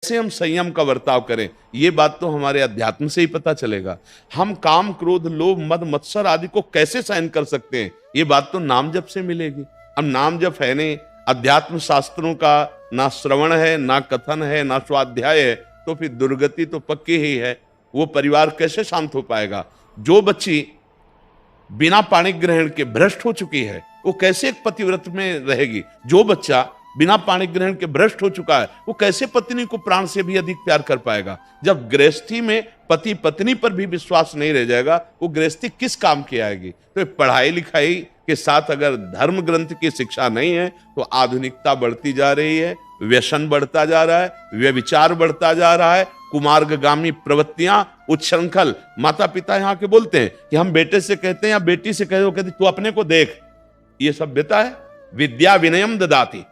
कैसे हम संयम का बर्ताव करें, ये बात तो हमारे अध्यात्म से ही पता चलेगा। हम काम, क्रोध, लोभ, मद, मत्सर आदि को कैसे सहन कर सकते हैं, ये बात तो नाम जप से मिलेगी। हम नाम जप है नहीं, अध्यात्म शास्त्रों का ना श्रवण है, ना कथन है, ना स्वाध्याय है, तो फिर दुर्गति तो पक्की ही है। वो परिवार कैसे शांत हो पाएगा? जो बच्ची बिना पाणी ग्रहण के भ्रष्ट हो चुकी है, वो कैसे एक पतिव्रत में रहेगी? जो बच्चा बिना पाणी ग्रहण के भ्रष्ट हो चुका है, वो कैसे पत्नी को प्राण से भी अधिक प्यार कर पाएगा? जब गृहस्थी में पति पत्नी पर भी विश्वास नहीं रह जाएगा, वो गृहस्थी किस काम की आएगी? तो पढ़ाई लिखाई के साथ अगर धर्म ग्रंथ की शिक्षा नहीं है, तो आधुनिकता बढ़ती जा रही है, व्यसन बढ़ता जा रहा है, व्यभिचार बढ़ता जा रहा है, कुमार्गगामी प्रवृत्तियां, उच्छृंखल। माता पिता यहाँ के बोलते हैं कि हम बेटे से कहते हैं या बेटी से कहते, कहते तू अपने को देख। ये सभ्यता है? विद्या विनयम ददाति,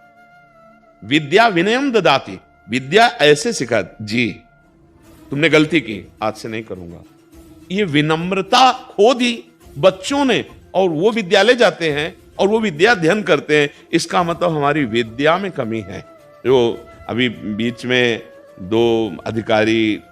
विद्या विनयम ददाति, विद्या ऐसे सिखा जी तुमने गलती की, आज से नहीं करूंगा। ये विनम्रता खो दी बच्चों ने, और वो विद्यालय जाते हैं और वो विद्या अध्ययन करते हैं। इसका मतलब हमारी विद्या में कमी है। जो अभी बीच में 2 अधिकारी,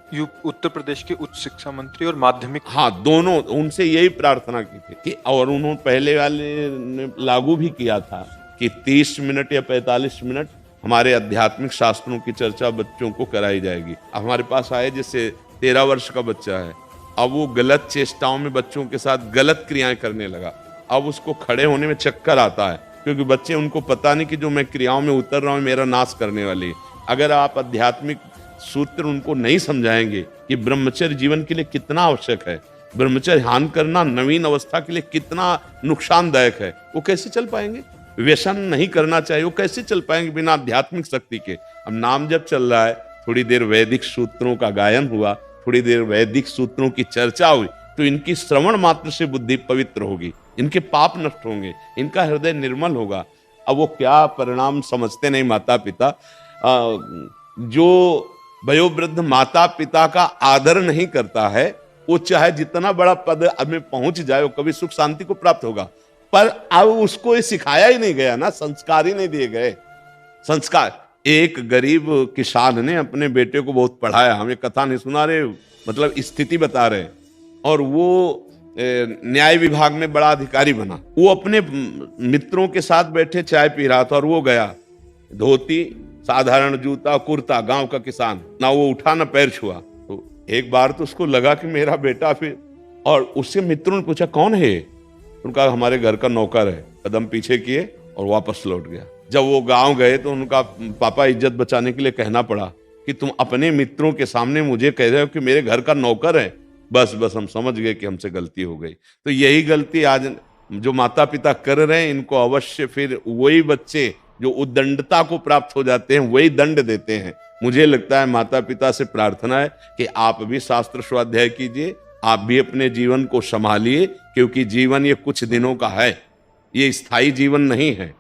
उत्तर प्रदेश के उच्च शिक्षा मंत्री और माध्यमिक, हाँ दोनों, उनसे यही प्रार्थना की थी कि, और उन्होंने पहले वाले ने लागू भी किया था कि 30 मिनट या 45 मिनट हमारे आध्यात्मिक शास्त्रों की चर्चा बच्चों को कराई जाएगी। हमारे पास आए जैसे 13 वर्ष का बच्चा है, अब वो गलत चेष्टाओं में बच्चों के साथ गलत क्रियाएं करने लगा। अब उसको खड़े होने में चक्कर आता है, क्योंकि बच्चे, उनको पता नहीं कि जो मैं क्रियाओं में उतर रहा हूं मेरा नाश करने वाली है। अगर आप आध्यात्मिक सूत्र उनको नहीं समझाएंगे कि ब्रह्मचर्य जीवन के लिए कितना आवश्यक है, ब्रह्मचर्य ध्यान करना नवीन अवस्था के लिए कितना नुकसानदायक है, वो कैसे चल पाएंगे? व्यसन नहीं करना चाहिए, वो कैसे चल पाएंगे बिना आध्यात्मिक शक्ति के? अब नाम जब चल रहा है, थोड़ी देर वैदिक सूत्रों का गायन हुआ, थोड़ी देर वैदिक सूत्रों की चर्चा हुई, तो इनकी श्रवण मात्र से बुद्धि पवित्र होगी, इनके पाप नष्ट होंगे, इनका हृदय निर्मल होगा। अब वो क्या परिणाम समझते नहीं माता पिता। जो वयोवृद्ध माता पिता का आदर नहीं करता है, वो चाहे जितना बड़ा पद में पहुंच जाए, वो कभी सुख शांति को प्राप्त होगा। पर अब उसको ये सिखाया ही नहीं गया ना, संस्कार ही नहीं दिए गए। संस्कार, एक गरीब किसान ने अपने बेटे को बहुत पढ़ाया, हमें कथा नहीं सुना रहे, मतलब स्थिति बता रहे, और वो न्याय विभाग में बड़ा अधिकारी बना। वो अपने मित्रों के साथ बैठे चाय पी रहा था, और वो गया, धोती, साधारण जूता, कुर्ता, गांव का किसान, ना वो उठा ना पैर छुआ। तो एक बार तो उसको लगा कि मेरा बेटा फिर, और उससे मित्रों ने पूछा कौन है? उनका हमारे घर का नौकर है। कदम पीछे किए और वापस लौट गया। जब वो गांव गए तो उनका पापा इज्जत बचाने के लिए कहना पड़ा कि तुम अपने मित्रों के सामने मुझे कह रहे हो कि मेरे घर का नौकर है। बस हम समझ गए कि हमसे गलती हो गई। तो यही गलती आज जो माता पिता कर रहे हैं, इनको अवश्य फिर वही बच्चे जो उद्दंडता को प्राप्त हो जाते हैं वही दंड देते हैं। मुझे लगता है माता पिता से प्रार्थना है कि आप भी शास्त्र स्वाध्याय कीजिए, आप भी अपने जीवन को संभालिए, क्योंकि जीवन ये कुछ दिनों का है, ये स्थायी जीवन नहीं है।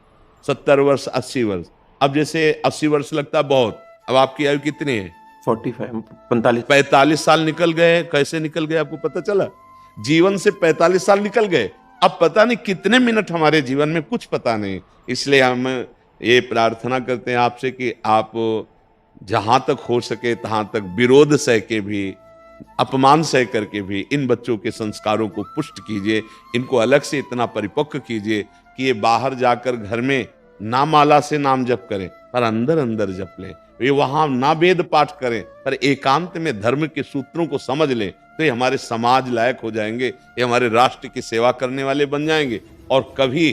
70 वर्ष 80 वर्ष, अब जैसे 80 वर्ष लगता है बहुत, अब आपकी आयु कितनी है? 45 साल निकल गए। कैसे निकल गए आपको पता चला? जीवन से 45 साल निकल गए। अब पता नहीं कितने मिनट हमारे जीवन में, कुछ पता नहीं। इसलिए हम ये प्रार्थना करते हैं आपसे कि आप जहां तक हो सके तहां तक विरोध सह के भी, अपमान सह करके भी इन बच्चों के संस्कारों को पुष्ट कीजिए, इनको अलग से इतना परिपक्व कीजिए कि ये बाहर जाकर घर में ना माला से नाम जप करें, पर अंदर अंदर जप लें। ये वहां ना वेद पाठ करें, पर एकांत में धर्म के सूत्रों को समझ लें, तो ये हमारे समाज लायक हो जाएंगे, ये हमारे राष्ट्र की सेवा करने वाले बन जाएंगे। और कभी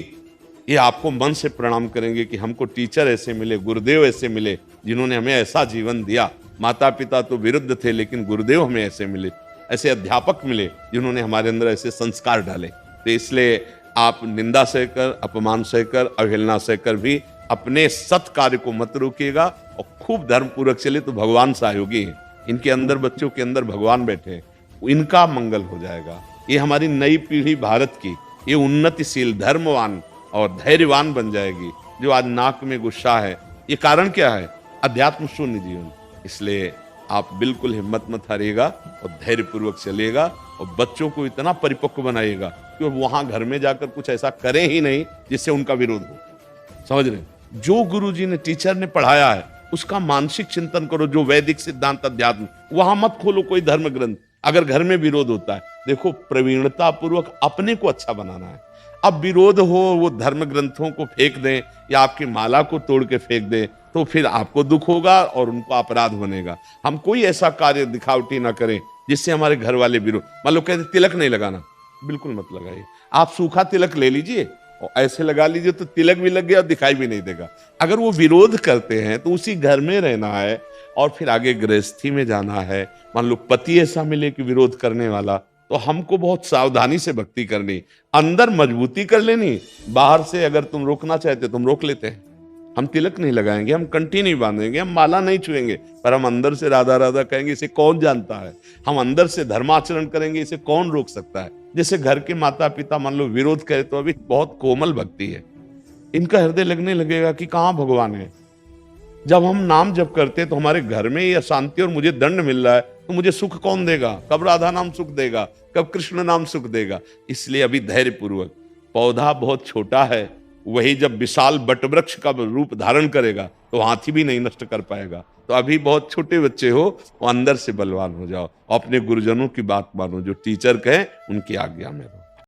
ये आपको मन से प्रणाम करेंगे कि हमको टीचर ऐसे मिले, गुरुदेव ऐसे मिले, जिन्होंने हमें ऐसा जीवन दिया। माता पिता तो विरुद्ध थे, लेकिन गुरुदेव हमें ऐसे मिले, ऐसे अध्यापक मिले जिन्होंने हमारे अंदर ऐसे संस्कार डाले। तो इसलिए आप निंदा सहकर, अपमान सहकर, अवहेलना सहकर भी अपने सत कार्य को मत रोकिएगा, और खूब धर्म पूर्वक चले तो भगवान सहयोगी हैं। इनके अंदर, बच्चों के अंदर भगवान बैठे हैं, इनका मंगल हो जाएगा। ये हमारी नई पीढ़ी भारत की, ये उन्नतिशील, धर्मवान और धैर्यवान बन जाएगी। जो आज नाक में गुस्सा है, ये कारण क्या है? अध्यात्म शून्य जीवन। इसलिए आप बिल्कुल हिम्मत मत हारिएगा और धैर्य पूर्वक चलिएगा, और बच्चों को इतना परिपक्व बनाइएगा कि वहां घर में जाकर कुछ ऐसा करें ही नहीं जिससे उनका विरोध हो। समझ रहे? जो गुरुजी ने, टीचर ने पढ़ाया है, उसका मानसिक चिंतन करो, जो वैदिक सिद्धांत अध्यात्म, वहां मत खोलो कोई धर्म ग्रंथ। अगर घर में विरोध होता है, देखो प्रवीणता पूर्वक अपने को अच्छा बनाना है। अब विरोध हो, वो धर्म ग्रंथों को फेंक दें या आपकी माला को तोड़ के फेंक दें, तो फिर आपको दुख होगा और उनको अपराध बनेगा। हम कोई ऐसा कार्य दिखावटी ना करें जिससे हमारे घर वाले विरोध, मान लो कहते तिलक नहीं लगाना, बिल्कुल मत लगाइए। आप सूखा तिलक ले लीजिए और ऐसे लगा लीजिए तो तिलक भी लग गया और दिखाई भी नहीं देगा। अगर वो विरोध करते हैं तो उसी घर में रहना है और फिर आगे गृहस्थी में जाना है। मान लो पति ऐसा मिले कि विरोध करने वाला, तो हमको बहुत सावधानी से भक्ति करनी, अंदर मजबूती कर लेनी। बाहर से अगर तुम रोकना चाहते तुम रोक लेते हैं। हम तिलक नहीं लगाएंगे, हम कंठी नहीं बांधेंगे, हम माला नहीं छुएंगे, पर हम अंदर से राधा राधा कहेंगे, इसे कौन जानता है। हम अंदर से धर्माचरण करेंगे, इसे कौन रोक सकता है। जैसे घर के माता पिता मान लो विरोध करे तो अभी बहुत कोमल भक्ति है, इनका हृदय लगने लगेगा कि कहाँ भगवान है। जब हम नाम जप करते हैं तो हमारे घर में ये अशांति और मुझे दंड मिल रहा है, तो मुझे सुख कौन देगा? कब राधा नाम सुख देगा, कब कृष्ण नाम सुख देगा। इसलिए अभी धैर्य पूर्वक, पौधा बहुत छोटा है, वही जब विशाल वटवृक्ष का रूप धारण करेगा तो हाथी भी नहीं नष्ट कर पाएगा। तो अभी बहुत छोटे बच्चे हो, वो अंदर से बलवान हो जाओ, अपने गुरुजनों की बात मानो, जो टीचर कहें उनकी आज्ञा में रहो।